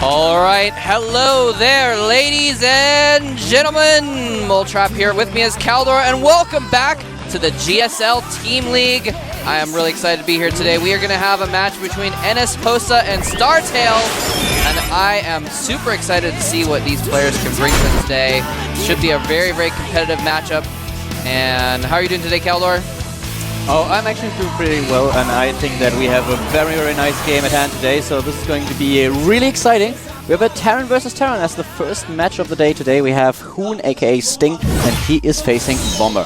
All right, hello there, ladies and gentlemen. Moletrap here. With me is Caldor, and welcome back to the GSL Team League. I am really excited to be here today. We are going to have a match between NSHoSeo and StarTale, and I am super excited to see what these players can bring to us today. Should be a very, very competitive matchup. And how are you doing today, Caldor? Oh, I'm actually doing pretty well, and I think that we have a very, very nice game at hand today, so this is going to be really exciting. We have a Terran versus Terran as the first match of the day today. We have Hoon, aka Sting, and he is facing Bomber.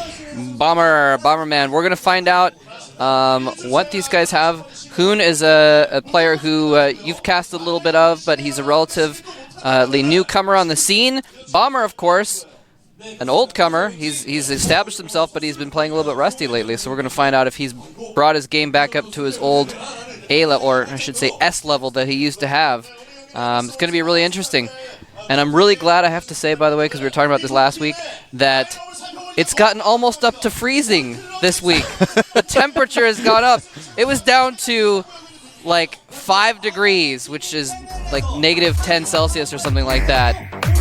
Bomberman. We're going to find out what these guys have. Hoon is a player who you've cast a little bit of, but he's a relatively newcomer on the scene. Bomber, of course, an old comer. He's established himself, but he's been playing a little bit rusty lately, so we're going to find out if he's brought his game back up to his old A level, or I should say S level that he used to have. It's going to be really interesting. And I'm really glad, I have to say, by the way, because we were talking about this last week, that it's gotten almost up to freezing this week. The temperature has gone up. It was down to like 5 degrees, which is like -10 Celsius or something like that.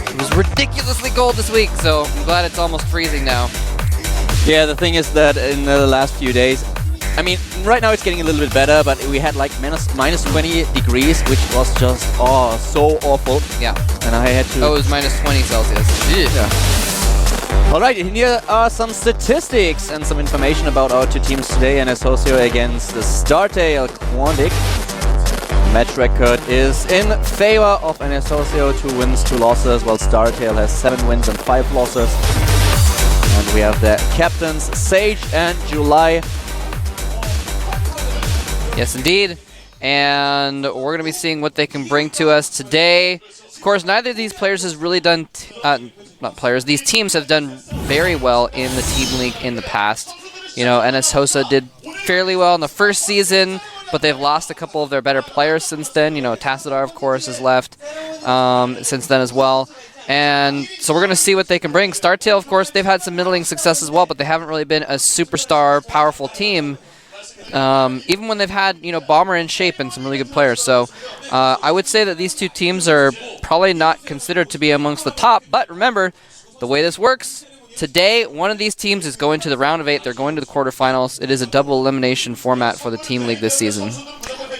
It was ridiculously cold this week, so I'm glad it's almost freezing now. Yeah, the thing is that in the last few days, I mean, right now it's getting a little bit better, but we had like minus 20 degrees, which was just, so awful. Yeah. And I had to... Oh, it was -20 Celsius. Yeah. Alright, here are some statistics and some information about our two teams today. NSHoSeo against the StarTale Quantic. Match record is in favor of NSHoSeo, 2 wins, 2 losses, while StarTale has 7 wins and 5 losses. And we have the captains, Sage and July. Yes, indeed. And we're going to be seeing what they can bring to us today. Of course, neither of these players has really done... these teams have done very well in the Team League in the past. You know, NSHoSeo did fairly well in the first season, but they've lost a couple of their better players since then. You know, Tassadar, of course, has left since then as well. And so we're going to see what they can bring. StarTale, of course, they've had some middling success as well, but they haven't really been a superstar, powerful team. Even when they've had, you know, Bomber in shape and some really good players. So I would say that these two teams are probably not considered to be amongst the top. But remember, the way this works, today one of these teams is going to the round of 8. They're going to the quarterfinals. It is a double elimination format for the Team League this season.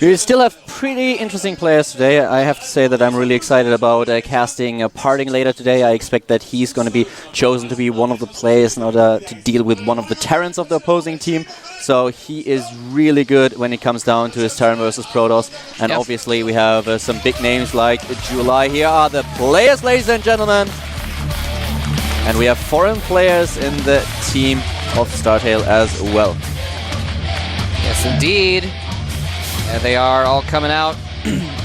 We still have pretty interesting players today. I have to say that I'm really excited about casting Parting later today. I expect that he's going to be chosen to be one of the players in order to deal with one of the Terrans of the opposing team. So he is really good when it comes down to his Terran versus Protoss. And obviously we have some big names like July. Here are the players, ladies and gentlemen. And we have foreign players in the team of StarTale as well. Yes, indeed. And they are all coming out.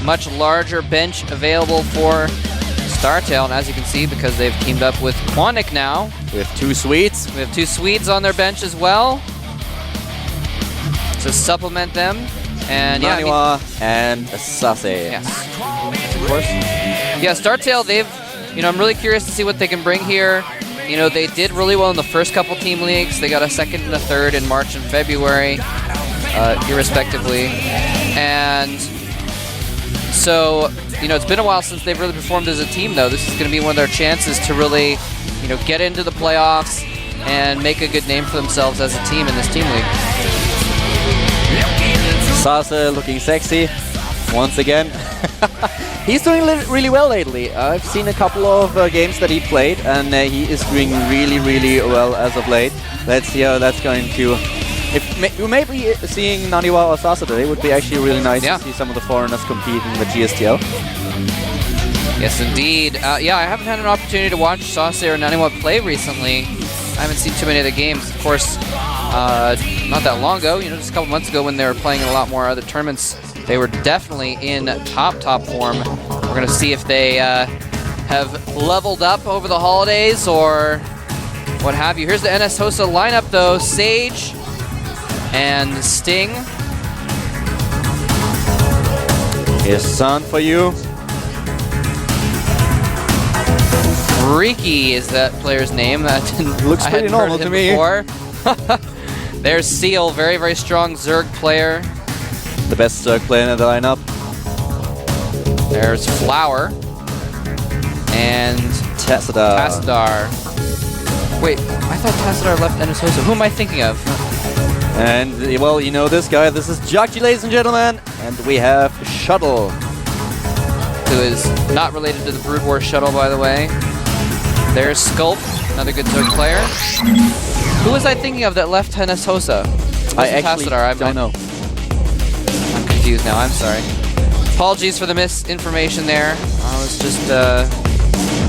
Much larger bench available for StarTale, and as you can see, because they've teamed up with Quantic now. We have 2 Swedes. We have 2 Swedes on their bench as well to supplement them. And Naniwa and Sase. Yes, of course. Yeah, StarTale, they've, you know, I'm really curious to see what they can bring here. You know, they did really well in the first couple team leagues. They got a 2nd and a 3rd in March and February, irrespectively. And so, you know, it's been a while since they've really performed as a team, though. This is going to be one of their chances to really, you know, get into the playoffs and make a good name for themselves as a team in this team league. Sase looking sexy once again. He's doing really well lately. I've seen a couple of games that he played, and he is doing really, really well as of late. Let's see how that's going to... If you may be seeing Naniwa or Sasa today, it would be actually really nice to see some of the foreigners compete in the GSTL. Yes, indeed. Yeah, I haven't had an opportunity to watch Sase or Naniwa play recently. I haven't seen too many of the games. Of course, not that long ago, you know, just a couple months ago when they were playing in a lot more other tournaments, they were definitely in top form. We're going to see if they have leveled up over the holidays or what have you. Here's the NSHoSeo lineup, though. Sage and Sting. Here's Sun for you. Freaky is that player's name. That looks pretty normal to me. There's Seal, very, very strong Zerg player. The best Zerg player in the lineup. There's Flower. And Tassadar. Wait, I thought Tassadar left NSHoSeo. Who am I thinking of? And, well, you know this guy. This is Jockey, ladies and gentlemen. And we have Shuttle. Who is not related to the Brood War Shuttle, by the way. There's Sculpt, another good Zerg player. Who was I thinking of that left NSHoSeo? I actually don't know. I'm confused now, I'm sorry. Apologies for the misinformation there. I was just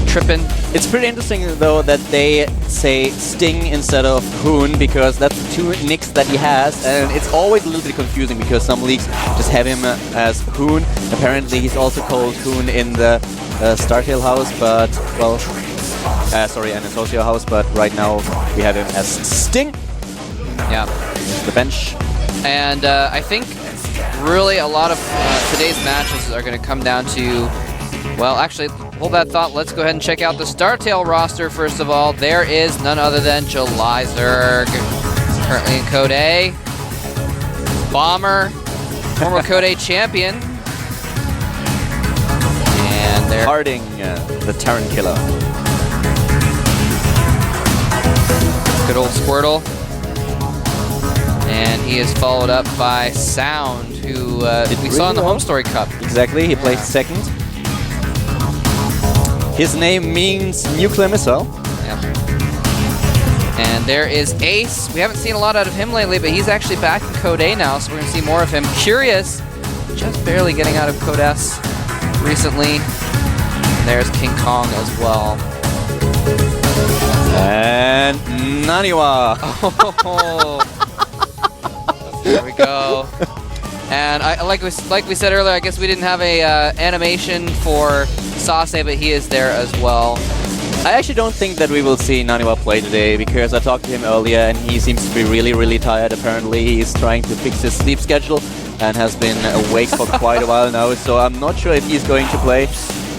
tripping. It's pretty interesting, though, that they say Sting instead of Hoon, because that's the two nicks that he has, and it's always a little bit confusing because some leagues just have him as Hoon. Apparently, he's also called Hoon in the StarTale house, but, well, sorry, NSHoSeo house, but right now we have him as Sting. Yeah. The bench. And I think really a lot of today's matches are going to come down to, well, actually, hold that thought. Let's go ahead and check out the StarTale roster first of all. There is none other than July Zerg, currently in Code A. Bomber, former Code A champion. And there. Harding, the Terran killer. Good old Squirtle. And he is followed up by Sound, who we saw in the Home Story Cup. Exactly, he placed second. His name means nuclear missile. Yeah. And there is Ace. We haven't seen a lot out of him lately, but he's actually back in Code A now, so we're going to see more of him. Curious, just barely getting out of Code S recently. And there's King Kong as well. And Naniwa. Oh. There we go. And like we said earlier, I guess we didn't have a animation for Sase, but he is there as well. I actually don't think that we will see Naniwa play today, because I talked to him earlier and he seems to be really, really tired. Apparently he's trying to fix his sleep schedule and has been awake for quite a while now, so I'm not sure if he's going to play.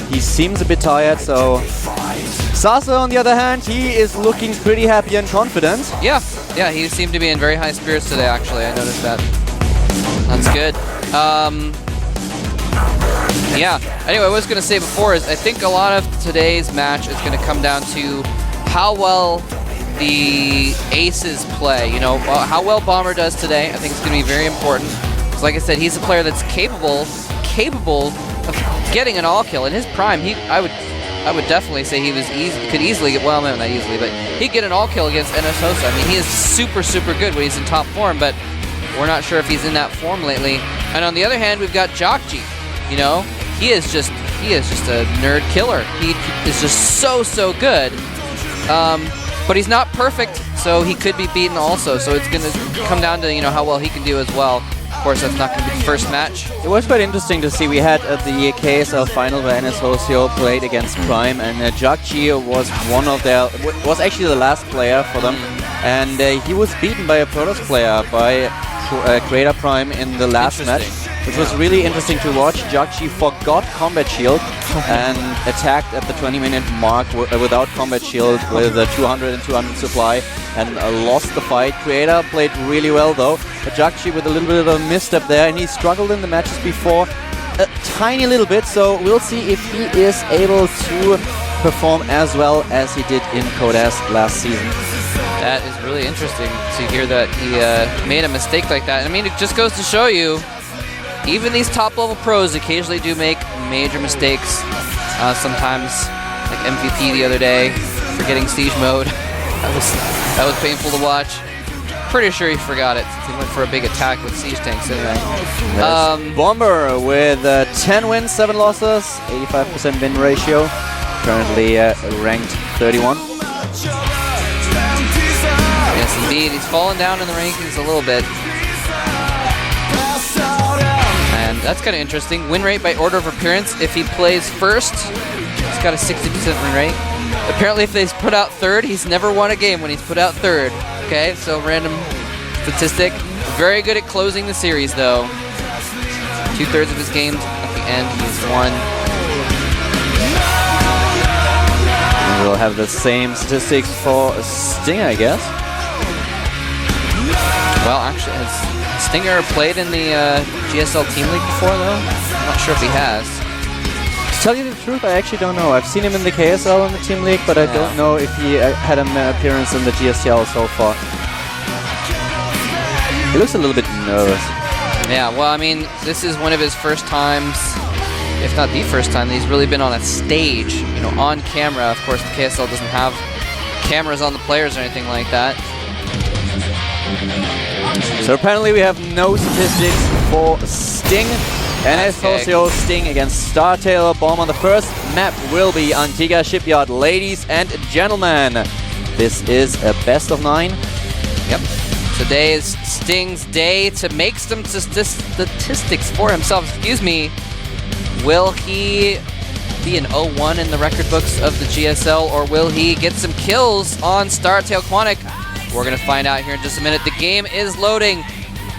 He seems a bit tired, so... Sase, on the other hand, he is looking pretty happy and confident. Yeah, he seemed to be in very high spirits today, actually. I noticed that. That's good. Yeah, anyway, what I was going to say before is I think a lot of today's match is going to come down to how well the aces play. You know, how well Bomber does today. I think it's going to be very important. Because like I said, he's a player that's capable of getting an all-kill. In his prime, I would definitely say he could easily get, well, maybe not easily, but he'd get an all-kill against NSHoSeo. I mean, he is super, super good when he's in top form, but we're not sure if he's in that form lately. And on the other hand, we've got Jockey. You know, he is just a nerd killer. He is just so good. But he's not perfect, so he could be beaten also. So it's going to come down to, you know, how well he can do as well. Of course, that's not going to be the first match. It was quite interesting to see. We had the KSL final where NSHoSeo played against Prime, and Jockey was was actually the last player for them, and he was beaten by a Protoss player, by Creator Prime in the last match, which was really interesting to watch. Jockey forgot Combat Shield and attacked at the 20-minute mark without Combat Shield with a 200 and 200 supply and lost the fight. Creator played really well though, but Jockey with a little bit of a misstep there, and he struggled in the matches before a tiny little bit, so we'll see if he is able to perform as well as he did in Code S last season. That is really interesting to hear that he made a mistake like that. I mean, it just goes to show you, even these top-level pros occasionally do make major mistakes. Sometimes, like MVP the other day, forgetting siege mode. that was painful to watch. Pretty sure he forgot it. He went for a big attack with siege tanks anyway. Bomber with 10 wins, 7 losses, 85% win ratio. Currently ranked 31. Yes, indeed. He's fallen down in the rankings a little bit. And that's kind of interesting. Win rate by order of appearance. If he plays first, he's got a 60% win rate. Apparently, if they put out third, he's never won a game when he's put out third. Okay, so random statistic. Very good at closing the series, though. 2/3 of his games at the end, he's won. And we'll have the same statistics for Sting, I guess. Well, actually, has Stinger played in the GSL Team League before, though? I'm not sure if he has. tell you the truth, I actually don't know. I've seen him in the KSL in the Team League, but I don't know if he had an appearance in the GSTL so far. He looks a little bit nervous. Yeah, well, I mean, this is one of his first times, if not the first time, that he's really been on a stage, you know, on camera. Of course, the KSL doesn't have cameras on the players or anything like that. So apparently we have no statistics for Sting. NSHoSeo Sting against StarTale Bomber. The first map will be Antigua Shipyard. Ladies and gentlemen, this is a best of 9. Yep. Today is Sting's day to make some statistics for himself. Excuse me. Will he be an 0-1 in the record books of the GSL, or will he get some kills on StarTaleQ? We're going to find out here in just a minute. The game is loading.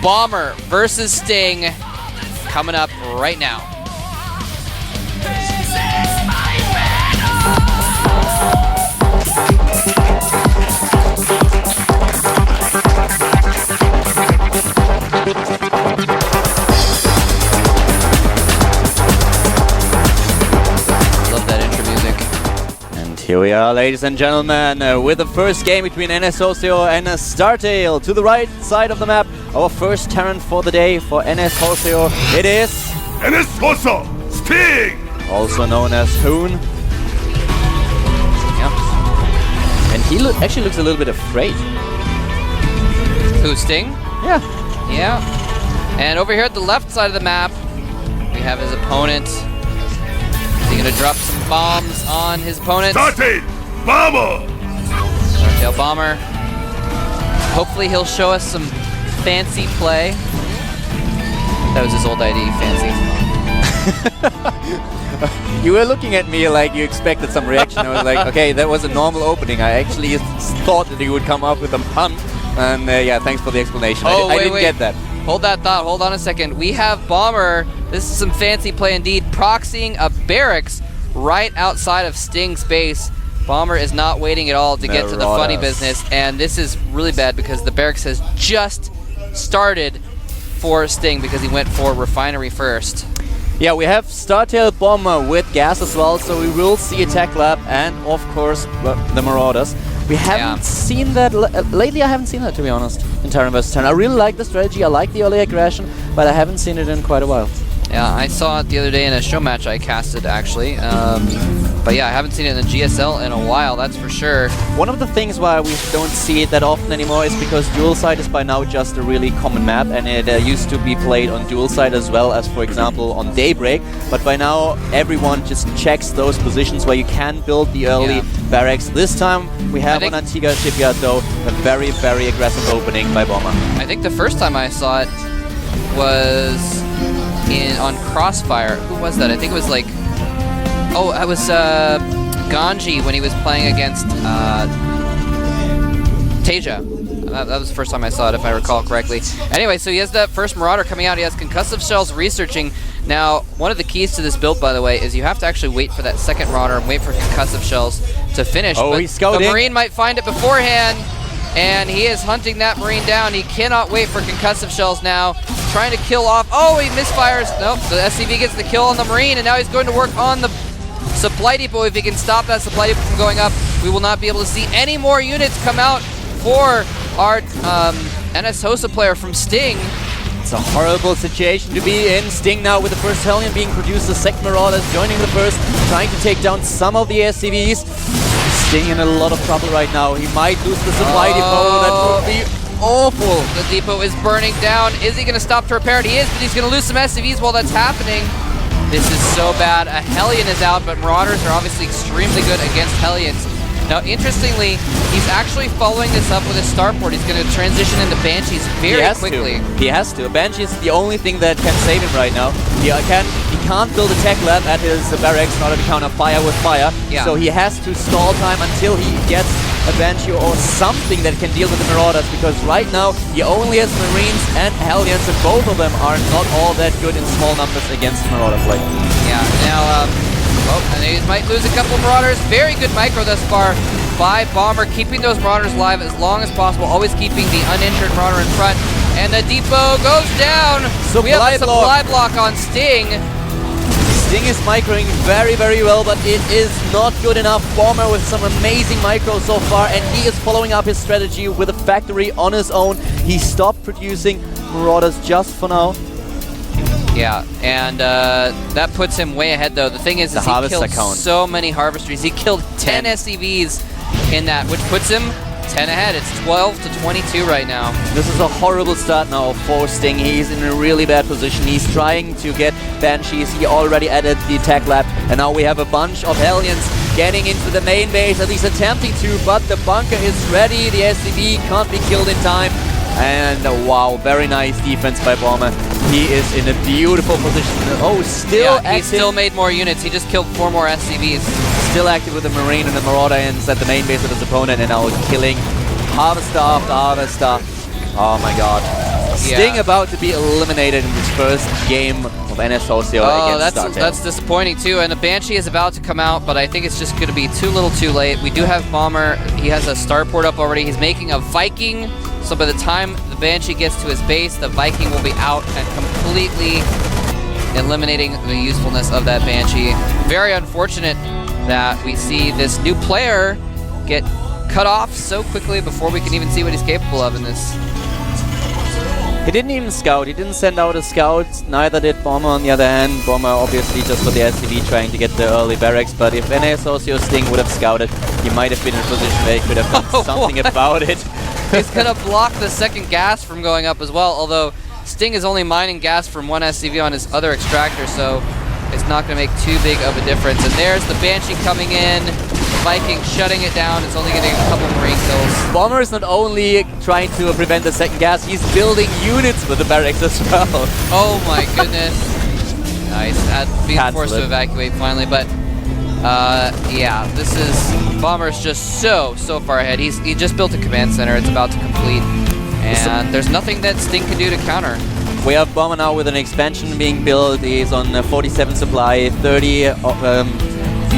Bomber versus Sting coming up right now. Here we are, ladies and gentlemen, with the first game between NSHoSeo and StarTale. To the right side of the map, our first Terran for the day for NSHoSeo. It is NSHoSeo Sting, also known as Hoon. Yep. And he actually looks a little bit afraid. Who's Sting? Yeah. Yeah. And over here at the left side of the map, we have his opponent. Is he going to drop some bombs on his opponent? StarTale Bomber! StarTale Bomber. Hopefully he'll show us some fancy play. That was his old ID, fancy. You were looking at me like you expected some reaction. I was like, okay, that was a normal opening. I actually thought that you would come up with a pun. And yeah, thanks for the explanation. Oh, I didn't get that. Hold that thought. Hold on a second. We have Bomber. This is some fancy play indeed. Proxying a barracks right outside of Sting's base. Bomber is not waiting at all to get to the funny business. And this is really bad because the barracks has just started for Sting because he went for Refinery first. Yeah, we have StarTale Bomber with gas as well, so we will see a Tech Lab and, of course, the Marauders. We haven't seen that lately. I haven't seen that, to be honest, in Terran vs. Terran. I really like the strategy. I like the early aggression, but I haven't seen it in quite a while. Yeah, I saw it the other day in a show match I casted, actually. But yeah, I haven't seen it in the GSL in a while, that's for sure. One of the things why we don't see it that often anymore is because dual side is by now just a really common map, and it used to be played on dual side as well as, for example, on Daybreak. But by now, everyone just checks those positions where you can build the early barracks. This time, we have on Antigua Shipyard, though, a very, very aggressive opening by Bomber. I think the first time I saw it was on Crossfire. Who was that? I think it was like... Oh, it was Ganji when he was playing against Teja. That was the first time I saw it, if I recall correctly. Anyway, so he has that first Marauder coming out. He has concussive shells researching. Now, one of the keys to this build, by the way, is you have to actually wait for that second Marauder and wait for concussive shells to finish. Oh, but he's scouting. The Marine might find it beforehand, and he is hunting that Marine down. He cannot wait for concussive shells now. Trying to kill off. Oh, he misfires. Nope, the SCV gets the kill on the Marine, and now he's going to work on the supply depot. If he can stop that supply depot from going up, we will not be able to see any more units come out for our NSHoSeo player from Sting. It's a horrible situation to be in. Sting now with the first Hellion being produced, the second Marauders joining the first, trying to take down some of the SCVs. Sting in a lot of trouble right now. He might lose the supply depot. That would be awful. The depot is burning down. Is he going to stop to repair it? He is, but he's going to lose some SCVs while that's happening. This is so bad. A Hellion is out, but Marauders are obviously extremely good against Hellions. Now, interestingly, he's actually following this up with his starport. He's going to transition into Banshees very quickly. He has to. Banshees is the only thing that can save him right now. He can't build a tech lab at his barracks in order to counter fire with fire. Yeah. So he has to stall time until he gets a Banshee or something that can deal with the Marauders, because right now he only has Marines and Hellions, and both of them are not all that good in small numbers against Marauder play. Yeah, now, and he might lose a couple Marauders. Very good micro thus far by Bomber, keeping those Marauders alive as long as possible, always keeping the uninjured Marauder in front. And the depot goes down. We have a supply block on Sting. Sting is microing very, very well, but it is not good enough. Bomber with some amazing micros so far, and he is following up his strategy with a factory on his own. He stopped producing Marauders just for now. Yeah, and that puts him way ahead, though. The thing is he killed so many Harvestries. He killed 10 SCVs in that, which puts him 10 ahead. It's 12 to 22 right now. This is a horrible start now for Sting. He's in a really bad position. He's trying to get Banshees. He already added the attack lab, and now we have a bunch of Hellions getting into the main base, at least attempting to, but the bunker is ready. The SCV can't be killed in time. And wow, very nice defense by Bomber. He is in a beautiful position. Oh, still active. He still made more units. He just killed 4 more SCVs. Still active with the Marine and the Marauder ends at the main base of his opponent, and now killing Harvester after Harvester. Oh my god. Sting about to be eliminated in this first game of NSHoSeo against StarTale. That's disappointing too, and the Banshee is about to come out, but I think it's just going to be too little too late. We do have Bomber. He has a starport up already. He's making a Viking, so by the time the Banshee gets to his base, the Viking will be out and completely eliminating the usefulness of that Banshee. Very unfortunate that we see this new player get cut off so quickly before we can even see what he's capable of in this. He didn't even scout. He didn't send out a scout. Neither did Bomber on the other hand. Bomber obviously just for the SCV trying to get the early barracks, but if NSHoSeo Sting would have scouted, he might have been in a position where he could have done something about it. He's going to block the second gas from going up as well, although Sting is only mining gas from 1 SCV on his other extractor, so it's not going to make too big of a difference. And there's the Banshee coming in. Viking shutting it down. It's only getting a couple Marine kills. Bomber is not only trying to prevent the second gas, he's building units with the barracks as well. Oh my goodness. Nice. Being forced to evacuate finally, but yeah, this is... Bomber's just so far ahead. He just built a command center. It's about to complete, and there's nothing that Sting can do to counter. We have Bomber now with an expansion being built. He's on 47 supply, 30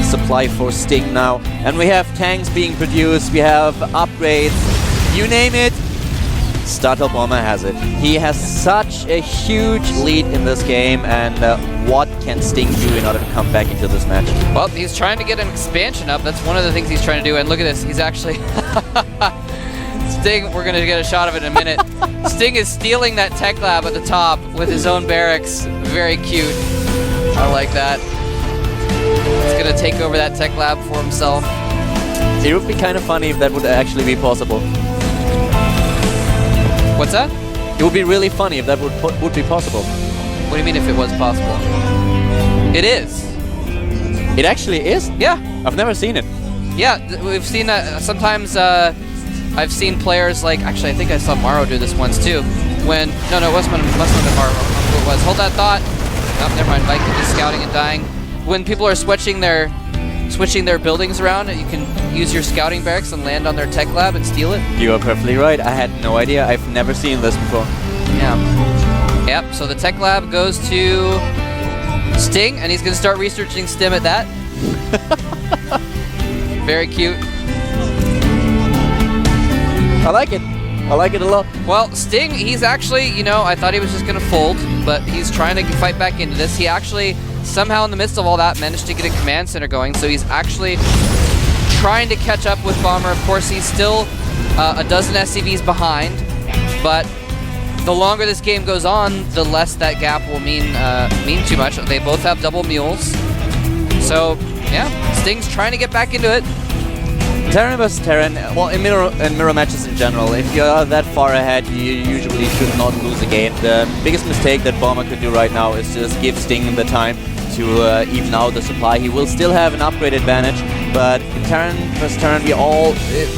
supply for Sting now. And we have tanks being produced, we have upgrades, you name it, StarTale Bomber has it. He has such a huge lead in this game, and what can Sting do in order to come back into this match? Well, he's trying to get an expansion up. That's one of the things he's trying to do, and look at this, he's actually... Sting, we're going to get a shot of it in a minute. Sting is stealing that tech lab at the top with his own barracks. Very cute. I like that. He's going to take over that tech lab for himself. It would be kind of funny if that would actually be possible. What's that? It would be really funny if that would be possible. What do you mean if it was possible? It is. It actually is? Yeah. I've never seen it. Yeah, we've seen that sometimes. I've seen players like, actually I think I saw Maro do this once too. When, no, it must have been Maro. Who it was. Hold that thought. Oh, never mind, Viking is scouting and dying. When people are switching their buildings around, you can use your scouting barracks and land on their tech lab and steal it. You are perfectly right. I had no idea. I've never seen this before. Yeah. Yep, so the tech lab goes to Sting, and he's going to start researching STEM at that. Very cute. I like it. I like it a lot. Well, Sting, he's actually, you know, I thought he was just going to fold, but he's trying to fight back into this. He actually, somehow in the midst of all that, managed to get a command center going, so he's actually trying to catch up with Bomber. Of course, he's still a dozen SCVs behind, but the longer this game goes on, the less that gap will mean too much. They both have double mules, so yeah, Sting's trying to get back into it. Terran versus Terran, well, in mirror matches in general, if you're that far ahead, you usually should not lose a game. The biggest mistake that Bomber could do right now is just give Sting the time to even out the supply. He will still have an upgrade advantage, but in Terran versus Terran,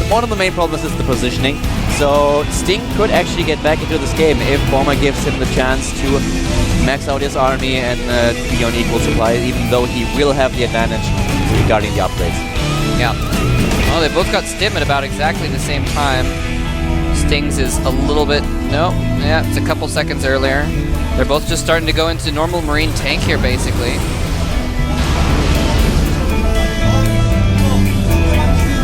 one of the main problems is the positioning. So Sting could actually get back into this game if Bomber gives him the chance to max out his army and be on equal supply, even though he will have the advantage regarding the upgrades. Yeah. Well, they both got stim at about exactly the same time. Sting's is a little bit... No. Yeah, it's a couple seconds earlier. They're both just starting to go into normal Marine tank here, basically.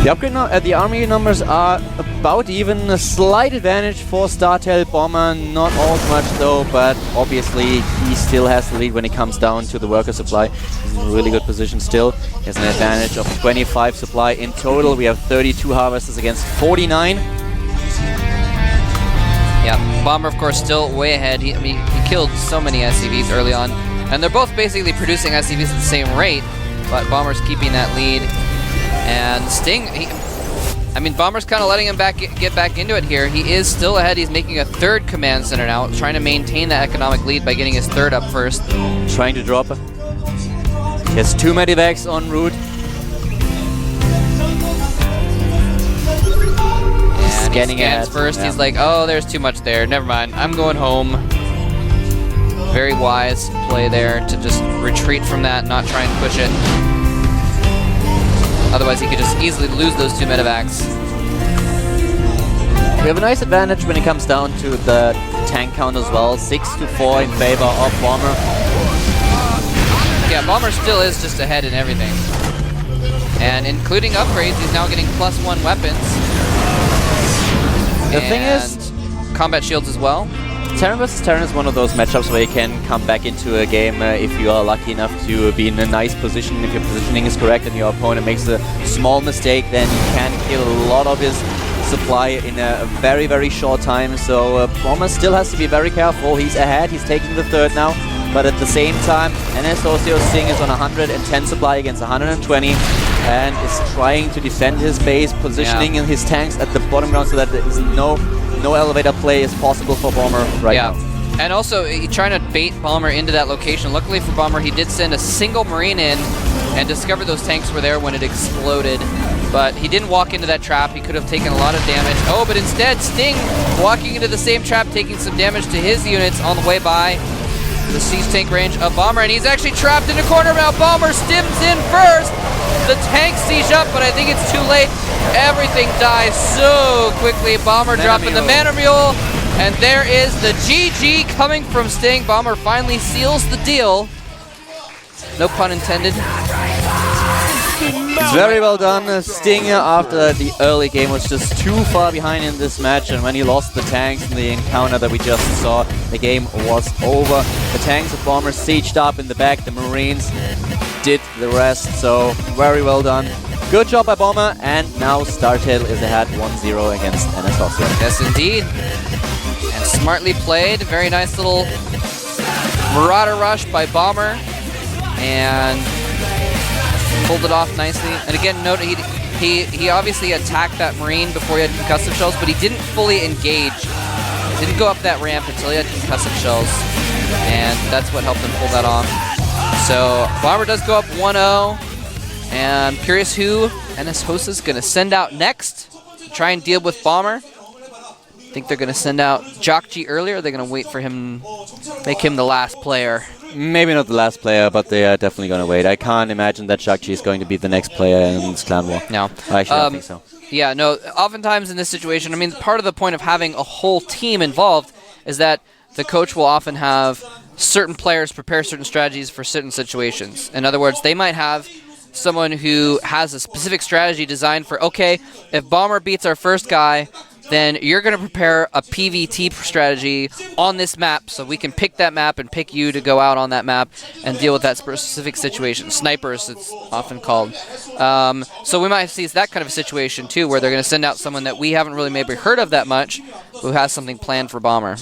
The upgrade the army numbers are about even. A slight advantage for StarTale. Bomber, not all much though, but obviously he still has the lead when it comes down to the worker supply. He's in a really good position still. He has an advantage of 25 supply in total. We have 32 harvesters against 49. Yeah, Bomber, of course, still way ahead. I mean, he killed so many SCVs early on, and they're both basically producing SCVs at the same rate, but Bomber's keeping that lead. And Sting, I mean, Bomber's kind of letting him get back into it here. He is still ahead. He's making a third command center now, trying to maintain that economic lead by getting his third up first. Trying to drop it. He has 2 medivacs en route. Scanning ahead first. Yeah. He's like, oh, there's too much there. Never mind. I'm going home. Very wise play there to just retreat from that, not try and push it. Otherwise, he could just easily lose those 2 medevacs. We have a nice advantage when it comes down to the tank count as well. 6-4 in favor of Bomber. Yeah, Bomber still is just ahead in everything. And including upgrades, he's now getting +1 weapons. The thing is, combat shields as well. Terran vs. Terran is one of those matchups where you can come back into a game if you are lucky enough to be in a nice position. If your positioning is correct and your opponent makes a small mistake, then you can kill a lot of his supply in a very, very short time. So Bomber still has to be very careful. He's ahead, he's taking the third now. But at the same time, NSHoSeo Sting is on 110 supply against 120 and is trying to defend his base, positioning in his tanks at the bottom ground so that there is no elevator play is possible for Bomber right now. And also, he's trying to bait Bomber into that location. Luckily for Bomber, he did send a single Marine in and discover those tanks were there when it exploded. But he didn't walk into that trap. He could have taken a lot of damage. Oh, but instead, Sting walking into the same trap, taking some damage to his units on the way by the siege tank range of Bomber, and he's actually trapped in a corner now. Bomber stims in first. The tank siege up, but I think it's too late. Everything dies so quickly. Bomber dropping the Mana Mule, and there is the GG coming from Sting. Bomber finally seals the deal. No pun intended. It's very well done. Sting, after the early game, was just too far behind in this match, and when he lost the tanks in the encounter that we just saw, the game was over. The tanks of Bomber sieged up in the back, the Marines did the rest, so very well done. Good job by Bomber, and now StarTale is ahead 1-0 against NSHoSeo. Yes, indeed. And smartly played. Very nice little Marauder rush by Bomber, and pulled it off nicely. And again, note he obviously attacked that Marine before he had concussive shells, but he didn't fully engage. Didn't go up that ramp until he had concussive shells, and that's what helped him pull that off. So Bomber does go up 1-0, and curious who NSHoSeo is going to send out next to try and deal with Bomber. I think they're going to send out Jockji earlier, or they're going to wait for him, make him the last player. Maybe not the last player, but they are definitely going to wait. I can't imagine that Jockji is going to be the next player in this clan war. No. I actually don't think so. Yeah, no, oftentimes in this situation, I mean, part of the point of having a whole team involved is that the coach will often have certain players prepare certain strategies for certain situations. In other words, they might have someone who has a specific strategy designed for, okay, if Bomber beats our first guy, then you're going to prepare a PvT strategy on this map, so we can pick that map and pick you to go out on that map and deal with that specific situation. Snipers, it's often called. So we might see that kind of a situation too, where they're going to send out someone that we haven't really maybe heard of that much, who has something planned for Bomber.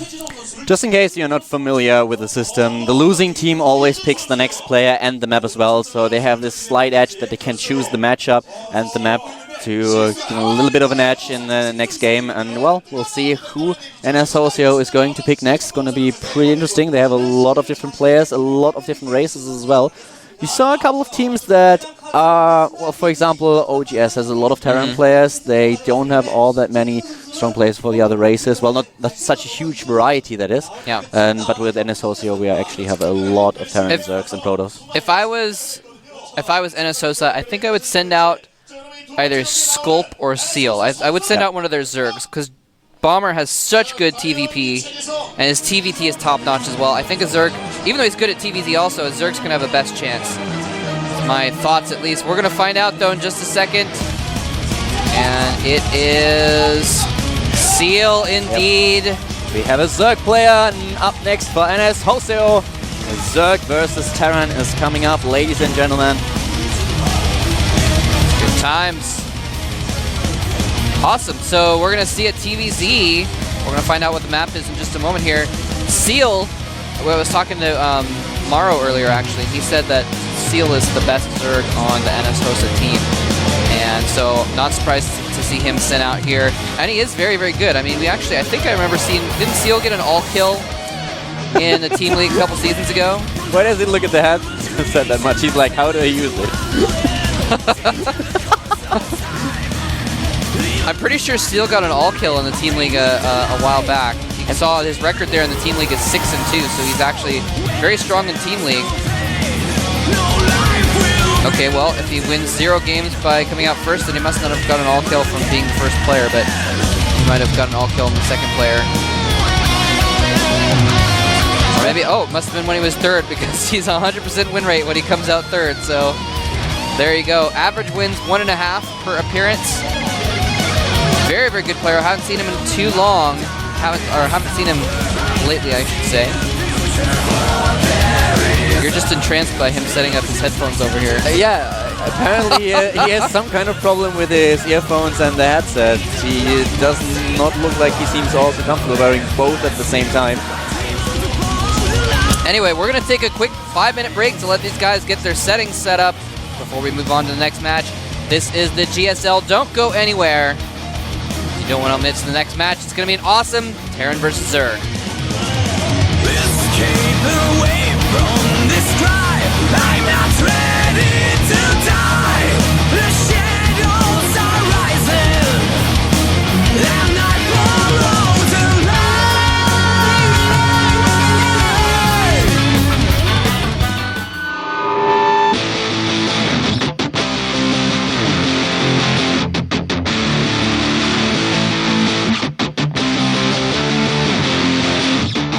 Just in case you're not familiar with the system, the losing team always picks the next player and the map as well, so they have this slight edge that they can choose the matchup and the map to give a little bit of an edge in the next game. And well, we'll see who NSHoSeo is going to pick next. It's going to be pretty interesting. They have a lot of different players, a lot of different races as well. We saw a couple of teams that are, well, for example, OGS has a lot of Terran players. They don't have all that many strong players for the other races. Well, not such a huge variety, that is. Yeah. But with NSHoSeo, we actually have a lot of Terran Zergs and Protoss. If I was NSHoSeo, I think I would send out either Sculp or Seal. I would send out one of their Zergs, because Bomber has such good TVP, and his TVT is top-notch as well. I think a Zerg, even though he's good at TVT also, a Zerg's going to have the best chance. My thoughts, at least. We're going to find out, though, in just a second. And it is Seal indeed. Yep. We have a Zerg player up next for NSHoSeo. Zerg versus Terran is coming up, ladies and gentlemen. Good times. Awesome. So we're going to see a TVZ. We're going to find out what the map is in just a moment here. Seal, I was talking to Maro earlier actually. He said that Seal is the best Zerg on the NSHoSeo team. And so not surprised to see him sent out here. And he is very, very good. I mean, I think I remember seeing, didn't Seal get an all-kill in the Team League a couple seasons ago? Why does he look at the hat? Said that much. He's like, how do I use it? I'm pretty sure Seal got an all-kill in the Team League a while back. You saw his record there in the Team League is 6-2, so he's actually very strong in Team League. Okay, well, if he wins 0 games by coming out first, then he must not have got an all-kill from being the first player, but he might have got an all-kill in the second player. Or maybe, oh, it must have been when he was third, because he's 100% win rate when he comes out third, so there you go. Average wins 1.5 per appearance. Very, very good player. I haven't seen him in too long. Haven't seen him lately, I should say. You're just entranced by him setting up his headphones over here. Yeah, apparently he has some kind of problem with his earphones and the headset. He does not look like he seems also comfortable wearing both at the same time. Anyway, we're going to take a quick 5-minute break to let these guys get their settings set up before we move on to the next match. This is the GSL. Don't go anywhere. You don't want to miss the next match. It's going to be an awesome Terran versus Zerg.